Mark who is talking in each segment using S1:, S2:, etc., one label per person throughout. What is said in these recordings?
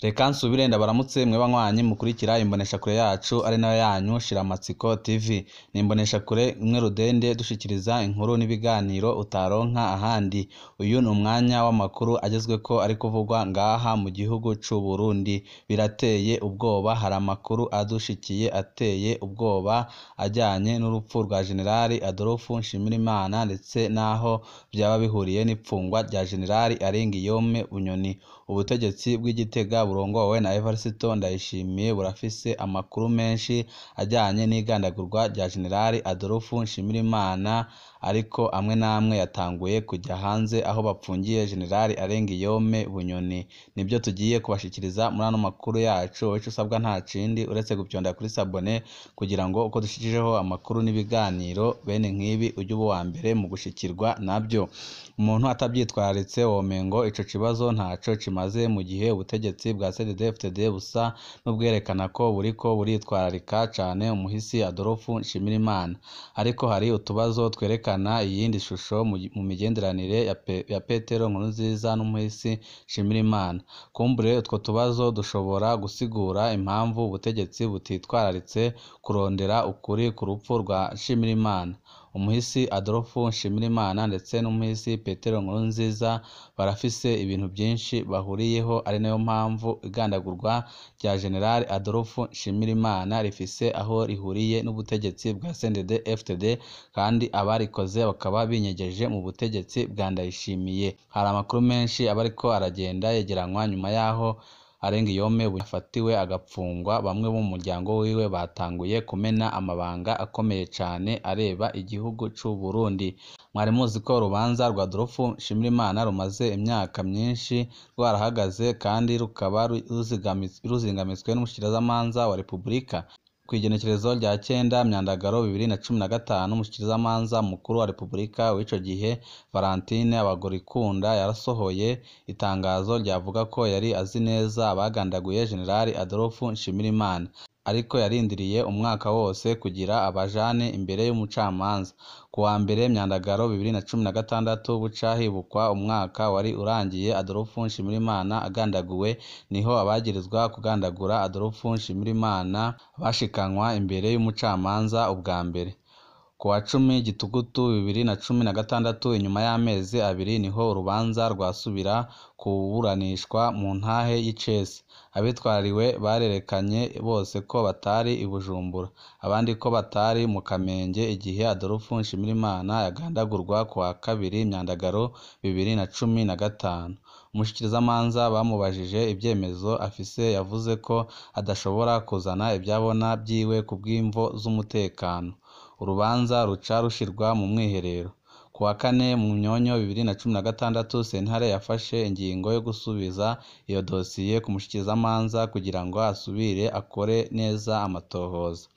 S1: Reka nsubire ndabaramutse mwe banywanyi mukurikira imboneshakure yacu ari nayo yanyu Shiramatsiko TV. Ni imboneshakure imwe rudende dushikiriza inkuru n'ibiganiro utaronka ahandi. Uyu ni umwanya w'amakuru agezweko ari kuvugwa ngaha mu gihugu c'u Burundi. Birateye ubwoba, hari amakuru adushikiye ateye ubwoba ajyanye n'urupfu rwa Generali Adolphe Nshimirimana ndetse naho byaba bihuriye n'ipfungwa rya Generali Arenguiyome Bunyoni. Ubutegetsi bw'Igitega burongowe na Evariste Ndayishimiye burafise amakuru menshi ajyanye n'igandagurwa rya Generali Adolphe Nshimirimana, ariko amwe namwe yatanguye kujya hanze aho bapfungiye Generali Arenguiyome Bunyoni. Nibyo tugiye kubashikiriza muri ano makuru yacu. Ico usabwa nta kindi uretse gupyonda kuri sabone kugira ngo uko dushikijeho amakuru n'ibiganiro bene nk'ibi ujye uba wa mbere mu gushikirwa nabyo. Umuntu atabyitwararitse womengo ico kibazo ntaco kimaze, mu gihe ubutegetsi bwa CNDD-FDD busa n'ubwerekana ko buriko buritwararika cane umuhisi Adolphe Nshimirimana, ariko hari utubazo twerekana iyindi shusho mu migenderanire ya Petero Nkurunziza n'umuhisi Nshimirimana. Kumbure utwo tubazo dushobora gusigura impamvu ubutegetsi butitwararitse kurondera ukuri ku rupfu rwa Nshimirimana. Umuhisi Adolphe Nshimirimana ndetse n'umuhisi Petero Nkurunziza barafise ibintu byinshi bahuriyeho, ari nayo mpamvu igandagurwa rya General Adolphe Nshimirimana rifise aho rihuriye n'ubutegetsi bwa CNDD-FDD, kandi abarikoze bakaba binyegeje mu butegetsi bwa Ndayishimiye. Hari amakuru menshi aba ariko aragenda yegeranywa nyuma yaho Arenguiyome yafatiwe agapfungwa. Bamwe bo mu muryango wiwe batanguye kumena amabanga akomeye cane areba igihugu c'u Burundi. Mwari muzi ko urubanza rwa Adolphe Nshimirimana rumaze imyaka myinshi rwarahagaze, kandi rukaba ruzingamitswe n'umushikirizamanza wa Repubulika. Kw'igenekerezo rya 9 Myandagaro 2015 umushikirizamanza mukuru wa Repubulika w'ico gihe Valentine Abagorikunda yarasohoye itangazo ryavuga ko yari azi neza abagandaguye Generali Adolphe Nshimirimana, ariko yarindiriye umwaka wose kugira abajane imbere y'umucamanza. Kuwa mbere Myandagaro 2016 buca hibukwa umwaka wari urangiye Adolphe Nshimirimana agandaguwe, niho abagirizwa kugandagura Adolphe Nshimirimana bashikanywa imbere y'umucamanza ubwa mbere. Kuwa 10 Gitugutu 2016, inyuma y'amezi abiri, niho urubanza rwasubira kuburanishwa mu ntahe y'Icese. Abitwariwe barerekanye bose ko batari i Bujumbura, abandi ko batari mu Kamenge igihe Adolphe Nshimirimana yagandagurwa kuwa 2 Myandagaro 2015. Umushikirizamanza bamubajije ibyemezo afise, yavuze ko adashobora kuzana ibyabona byiwe ku bw'imvo z'umutekano. Urubanza ruca rushirwa mu mwiherero. Kuwa 4 Munyonyo 2016 sentare yafashe ingingo yo gusubiza iyo dosiye ku mushikirizamanza kugira ngo asubire akore neza amatohoza.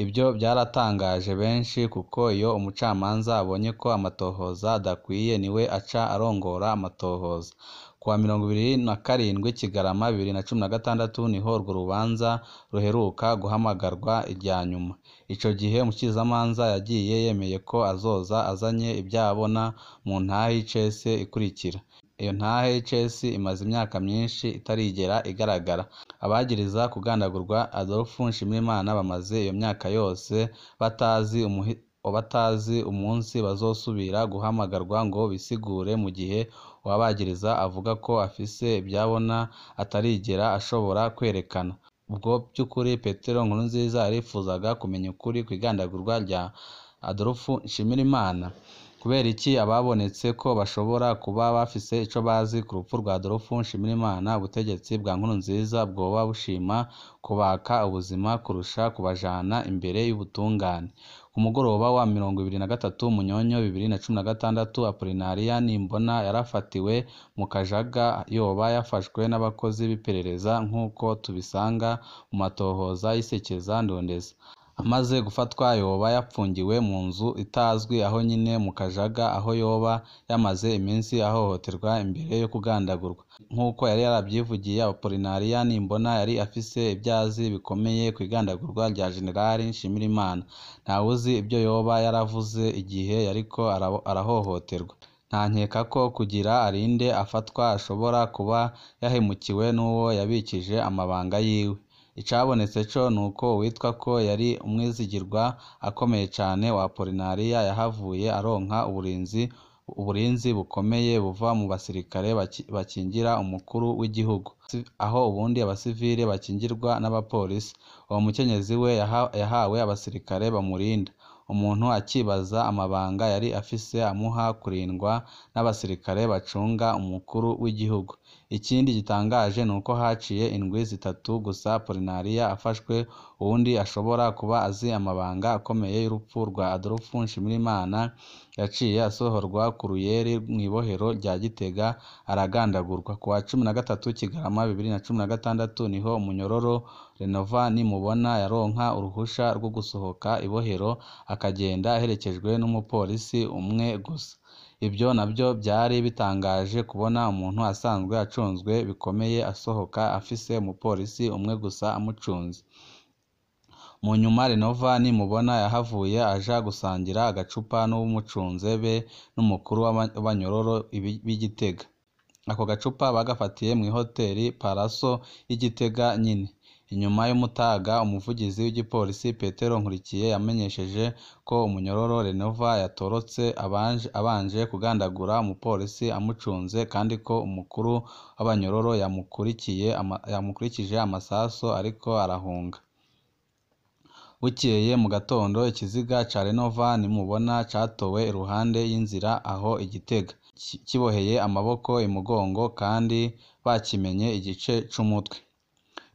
S1: Ibyo byaratangaje benshi, kuko iyo umucamanza abonye ko amatohoza adakwiye niwe aca arongora amatohoza. Kuwa 27 Kigarama 2016 niho urwo rubanza ruheruka guhamagarwa irya nyuma. Ico gihe umushikirizamanza yagiye yemeye ko azoza azanye ibyabona mu ntahe y'Icese ikurikira. Iyo ntahe y'Icese imaze imyaka myinshi itarigera igaragara. Abagiriza kugandagurwa Adolphe Nshimirimana bamaze iyo myaka yose batazi umunsi bazosubira guhamagarwa ngo bisigure, mu gihe uwabagiriza avuga ko afise ibyabona atarigera ashobora kwerekana. Ubwo by'ukuri Petero Nkurunziza arifuzaga kumenya ukuri kw'igandagurwa rya Adolphe Nshimirimana. Kubera iki ababonetse ko bashobora kuba bafise ico bazi ku rupfu rwa Adolphe Nshimirimana, ubutegetsi bwa Nkurunziza bwoba bushima kubaka ubuzima kurusha kubajana imbere y'ubutungane. Ku mugoroba wa 23 Munyonyo 2016 Apollinaria Nimbona yarafatiwe mu Kajaga, yoba yafashwe n'abakozi b'iperereza nk'uko tubisanga mu matohoza y'Isekeza Ndondeza. Amaze gufatwa yoba yapfungiwe mu nzu itazwi aho nyine mu Kajaga, aho yoba yamaze iminsi ahohoterwa imbere yo kugandagurwa. Nk'uko yari yarabyivugiye, Apollinaria Nimbona yari afise ibyazi bikomeye ku igandagurwa rya Generali Nshimirimana. Ntawuzi ibyo yoba yaravuze igihe yariko arahohoterwa. nkeka ko kugira arinde afatwa ashobora kuba yahemukiwe n'uwo yabikije amabanga yiwe. Icabonetse co nuko uwitwa ko yari umwizigirwa akomeye cane wa Apolinariya yahavuye aronka uburinzi bukomeye buva mu basirikare bakingira umukuru w'igihugu, aho ubundi abasivile bakingirwa n'abapolisi. Uwo mukenyezi we yahawe abasirikare bamurinda. Umuntu akibaza amabanga yari afise amuha kurindwa n'abasirikare bacunga umukuru w'igihugu. Ikindi gitangaje nuko haciye indwi zitatu gusa Apolinariya afashwe. Uwundi ashobora kuba azi amabanga akomeye y'urupfu rwa Adolphe Nshimirimana yaciye asohorwa ku ruyeri mw'ibohero rya Gitega aragandagurwa. Ku wa 13 Kigarama 2016 niho umunyororo Renova Nimubona yaronka uruhusha rwo gusohoka ibohero akagenda aherekejwe n'umupolisi umwe gusa. Ibyo nabyo byari bitangaje kubona umuntu asanzwe acunzwe bikomeye asohoka afise umupolisi umwe gusa amucunze. Mu nyuma Renova Nimubona yahavuye aja gusangira agacupa n'umucunze be n'umukuru w'abanyororo b'Igitega. Ako gacupa bagafatiye mw'ihoteli Paraso y'Igitega nyine. Inyuma y'umutaga umuvugizi w'igipolisi Petero Nkurikiye yamenyesheje ko umunyororo Renova yatorotse abanje kugandagura umupolisi amucunze kandi ko umukuru w'abanyororo yamukurikije amasaso ariko arahunga. Bukeye mu gatondo ikiziga ca Renova Nimubona catowe iruhande y'inzira aho Igitega, kiboheye amaboko imugongo kandi bakimenye igice c'umutwe.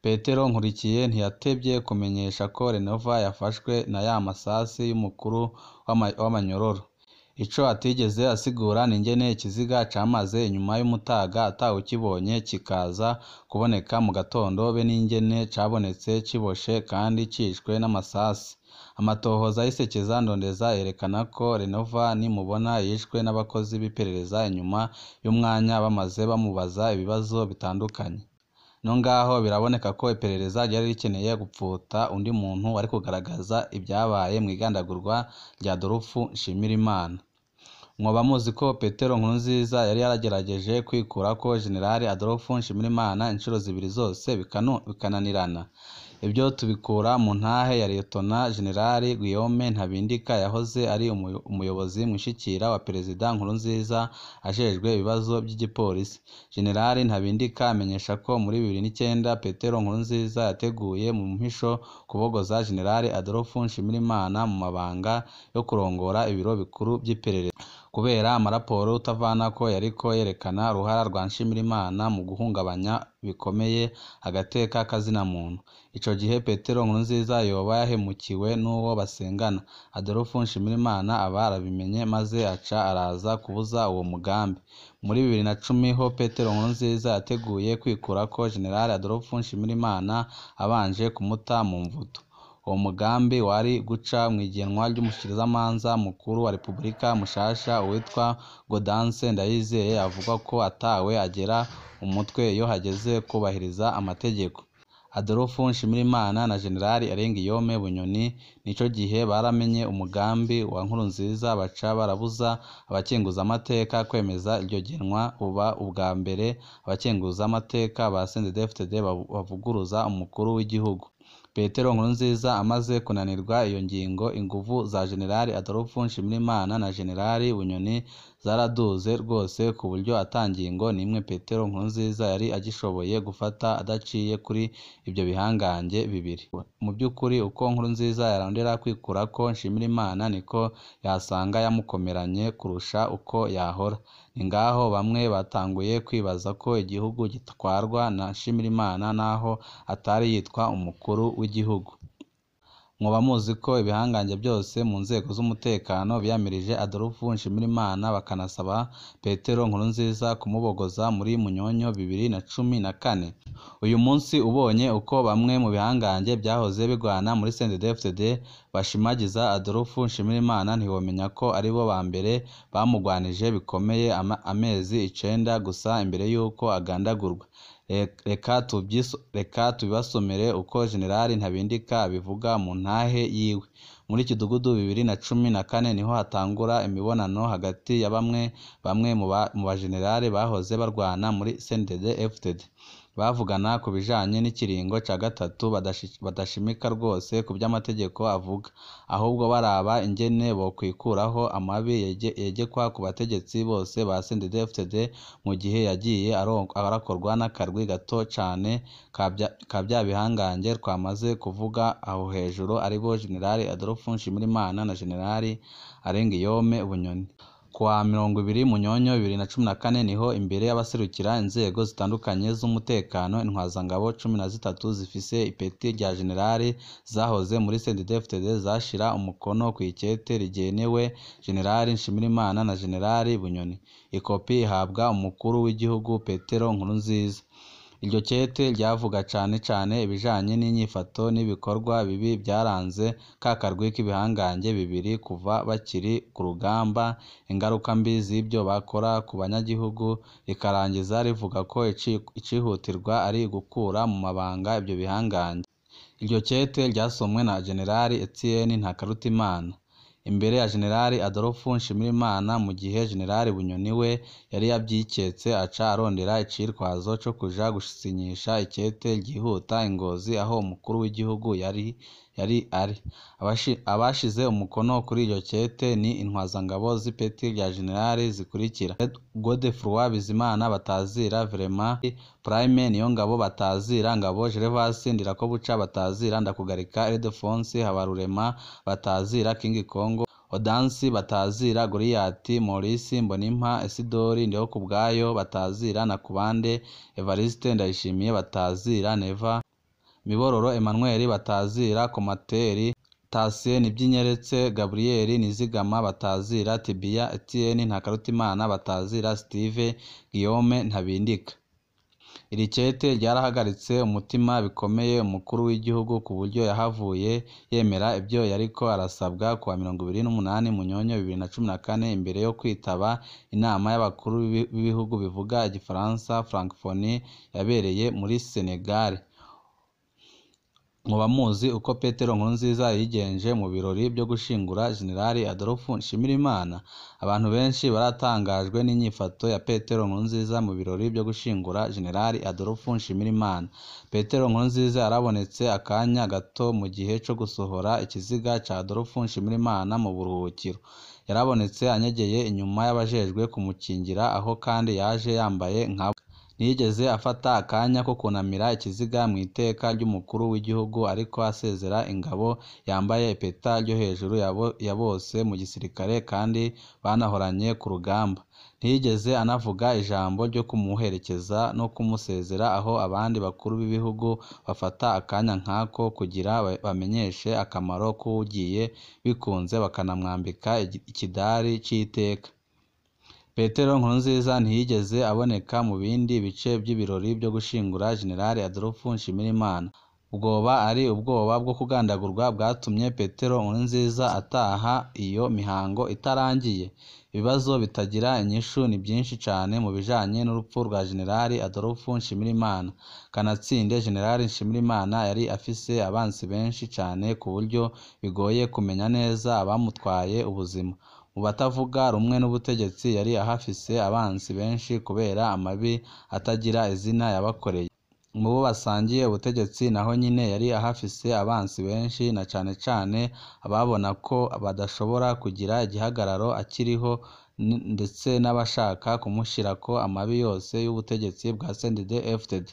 S1: Petero Nkurikiye ntiyatevye kumenyesha ko Renova yafashwe na ya masasi y'umukuru w'amanyororo. Ico atigeze asigura n'ingene ikiziga camaze inyuma y'umutaga atawukibonye kikaza kuboneka mu gatondo be n'ingene cabonetse kiboshe kandi cishwe n'amasasi. Amatohoza y'isekeza ndondeza yerekana ko Renova Nimubona yishwe n'abakozi b'iperereza inyuma y'umwanya bamaze bamubaza ibibazo bitandukanye. No ngaho biraboneka ko iperereza ryari rikeneye gupfuta undi muntu wari kugaragaza ibyabaye mw'igandagurwa rya Adolphe Nshimirimana. Mwoba muzi ko Petero Nkurunziza yari yaragerageje kwikurako General Adolphe Nshimirimana inshuro zibiri zose bikananirana. Ibyo tubikura mu ntahe ya Liyetona General Guillaume Ntabindika yahoze ari umuyobozi mwishikira wa Perezida Nkurunziza ajejwe ibibazo by'igipolisi. General Ntabindika amenyesha ko muri 2009 Petero Nkurunziza yateguye mu mpisho kubogoza General Adolphe Nshimirimana mu mabanga yo kurongora ibiro bikuru by'iperereza. Kubera amaraporo utavanako yariko yerekana uruhara rwa Nshimirimana mu guhungabanya bikomeye agateka kazina muntu. Ico gihe Petero Nkurunziza yoba yahemukiwe n'uwo basengana. Adolphe Nshimirimana aba arabimenye maze aca araza kubuza uwo mugambi. Muri 2010 ho Petero Nkurunziza yateguye kwikurako General Adolphe Nshimirimana abanje kumuta mu mvuto. Uwo mugambi wari guca mw'igenwa ry'umushikirizamanza mukuru wa Repubulika mushasha uwitwa Gaudence Ndayizeye avuga ko atawe agera umutwe iyo hageze kubahiriza amategeko. Adolphe Nshimirimana na General Guillaume Bunyoni nico gihe baramenye umugambi wa Nkurunziza baca barabuza abakenguza amateka kwemeza iryo genwa. Uba ubwa mbere abakenguza amateka ba CNDD-FDD bavuguruza umukuru w'igihugu. Petero Nkurunziza amaze kunanirwa iyo ngingo, inguvu za General Adolphe Nshimirimana na General Bunyoni zaraduze rwose ku buryo atangingo nimwe Petero Nkurunziza yari agishoboye gufata adaciye kuri ibyo bihangange bibiri. Mu by'ukuri uko Nkurunziza yarondera kwikurako Nshimirimana niko yasanga yamukomeranye kurusha uko yahora. Ni ngaho bamwe batanguye kwibaza ko igihugu gitwarwa na Nshimirimana naho atari yitwa umukuru w'igihugu. Mwoba muzi ko ibihangange byose mu nzego z'umutekano biyamirije Adolphe Nshimirimana bakanasaba Petero Nkurunziza kumubogoza muri Munyonyo 2014. Uyu munsi ubonye uko bamwe mu bihangange byahoze bigwana muri CNDD-FDD bashimagiza Adolphe Nshimirimana ntiwomenya ko aribo ba mbere bamugwanije bikomeye amezi 9 gusa imbere y'uko agandagurwa. Reka tubibasomere uko General Ntabindika abivuga mu ntahe yiwe. muri Kidugudu 2014 niho hatangura imibonano hagati ya bamwe mu bajenerali bahoze barwana muri CNDD-FDD bavugana ku bijanye n'ikiringo ca gatatu badashimika rwose ku by'amategeko avuga, ahubwo baraba ingene bokwikuraho amabi yegekwa ku bategetsi bose ba CNDD-FDD mu gihe yagiye arakorwa n'akarwi gato cane ka bya bihangange twamaze kuvuga aho hejuru aribo Generali Adolphe Nshimirimana na Generali Arengiyome Bunyoni. Kuwa 20 Munyonyo 2014 niho imbere y'abaserukira inzego zitandukanye z'umutekano intwazangabo 13 zifise ipeti rya generali zahoze muri CNDD-FDD zashira umukono ku ikete rigenewe Generali Nshimirimana na Generali Bunyoni. Ikopi ihabwa umukuru w'igihugu Petero Nkurunziza. Iryo kete ryavuga cane ibijanye n'inyifato n'ibikorwa bibi byaranze kakarwi k'ibihangange bibiri kuva bakiri ku rugamba, ingaruka mbi z'ibyo bakora ku banyagihugu, rikarangiza rivuga ko icihutirwa ari gukura mu mabanga ibyo bihangange. Iryo kete ryasomwe na Generali Etienne Ntakarutimana imbere ya Generali Adolphe Nshimirimana, mu gihe Generali Bunyoni we yari yabyiketse aca arondera icirwazo co kuja gusinyisha ikete ryihuta Ingozi aho umukuru w'igihugu yari ari. Abashize umukono kuri iryo kete ni intwazangabo z'ipeti rya generali zikurikira: Godefroid Bizimana batazira Vraiment, Prime Niyongabo batazira Ngabo, Gervas Ndirakobuca batazira Ndakugarika, Ildefonse Habarurema batazira King Kongo, Odansi batazira Goliath, Maurice Mbonimpa, Isidori Ndihokubwayo batazira Nakubande, Evariste Ndayishimiye batazira Neva, Mibororo Emmanuel batazira Komateri, Tasien Niby'inyeretse, Gabriel Nizigama batazira Tibia, Etienne Ntakarutimana batazira Steve, Guillaume Ntabindika. Iri kete ryarahagaritse umutima bikomeye umukuru w'igihugu ku buryo yahavuye yemera ibyo yariko arasabwa kuwa 28 Munyonyo 2014 imbere yo kwitaba inama y'abakuru b'ibihugu bivuga igifaransa Francophonie yabereye muri Senegal. Muba muzi uko Petero Nkurunziza yigenje mu birori byo gushingura Generali Adolphe Nshimirimana. Abantu benshi baratangajwe n'inyifato ya Petero Nkurunziza mu birori byo gushingura Generali Adolphe Nshimirimana. Petero Nkurunziza yarabonetse akanya gato mu gihe cyo gusohora ikiziga ca Adolphe Nshimirimana mu buruhukiro. Yarabonetse anyegeye inyuma y'abajejwe kumukingira, aho kandi yaje yambaye nkabo. Ntiyigeze afata akanya ko kunamira ikiziga mu iteka ry'umukuru w'igihugu, ariko asezera ingabo yambaye ipeta ryo hejuru ya bose mu gisirikare kandi banahoranye ku rugamba. Ntiyigeze anavuga ijambo ryo kumuherekeza no kumusezera, aho abandi bakuru b'ibihugu bafata akanya nkako kugira bamenyeshe akamaro k'ugiye bikunze bakanamwambika ikidari c'iteka. Petero Nkurunziza ntiyigeze aboneka mu bindi bice by'ibirori byo gushingura Generali Adolphe Nshimirimana. Ubwoba ari ubwoba bwo kugandagurwa bwatumye Petero Nkurunziza ataha iyo mihango itarangiye. Ibibazo bitagira inyishu ni byinshi cyane mu bijanye n'urupfu rwa Generali Adolphe Nshimirimana. Kanatsinde Generali Nshimirimana yari afise abansi benshi cyane ku buryo bigoye kumenya neza abamutwaye ubuzima. Mu batavuga rumwe n'ubutegetsi yari ahafise abansi benshi kubera amabi atagira izina yabakoreye. Mu bo basangiye ubutegetsi naho nyine yari ahafise abansi benshi, na cane ababona ko badashobora kugira igihagararo akiriho, ndetse n'abashaka kumushirako amabi yose y'ubutegetsi bwa CNDD-FDD.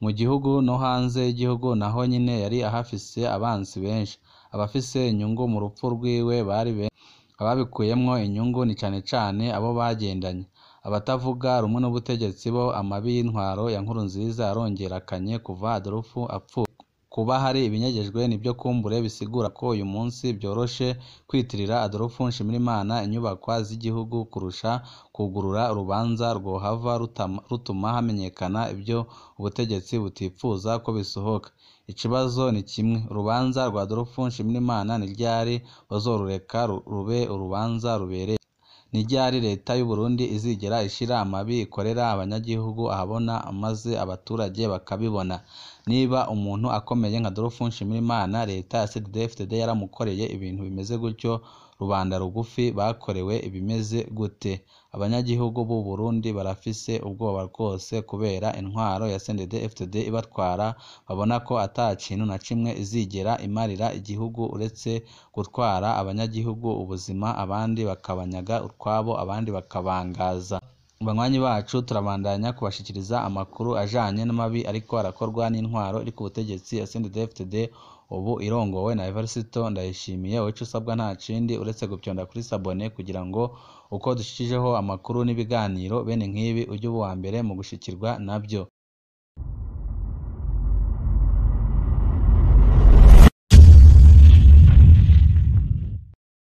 S1: Mu gihugu no hanze y'igihugu naho nyine yari ahafise abansi benshi. Abafise inyungu mu rupfu rwiwe bari benshi. Ababikuyemwo inyungu ni cane abo bagendanye. Abatavuga rumwe n'ubutegetsi bo amabi y'intwaro ya Nkurunziza yarongerakanye kuva Adolphe apfuye. Kuba hari ibinyegejwe nibyo kumbure bisigura ko uyu munsi byoroshe kwitirira Adolphe Nshimirimana inyubakwa z'igihugu kurusha kugurura urubanza rwohava rutuma hamenyekana ibyo ubutegetsi butipfuza ko bisohoka. Ikibazo ni kimwe: urubanza rwa Adolphe Nshimirimana ni ryari bazorureka rube urubanza rubereye? ni ryari leta y'u Burundi izigera ishira amabi ikorera abanyagihugu ahabona maze abaturage bakabibona? Niba umuntu akomeye nka Adolphe Nshimirimana leta ya CNDD-FDD yaramukoreye ibintu bimeze gutyo, rubanda rugufi bakorewe ibimeze gute? Abanyagihugu b'u Burundi barafise ubwoba rwose kubera intwaro ya CNDD-FDD ibatwara, babona ko ata kintu na kimwe izigera imarira igihugu uretse gutwara abanyagihugu ubuzima, abandi bakabanyaga utwabo, abandi bakabangaza. Banywanyi bacu turabandanya kubashikiriza amakuru ajanye n'amabi ariko arakorwa n'intwaro iri ku butegetsi ya CNDD-FDD ubu irongowe na Evariste Ndayishimiye. Ico usabwa nta kindi uretse gupyonda kuri sabone kugira ngo uko dushikijeho amakuru n'ibiganiro bene nk'ibi ujye uba uwa mbere mu gushikirwa navyo.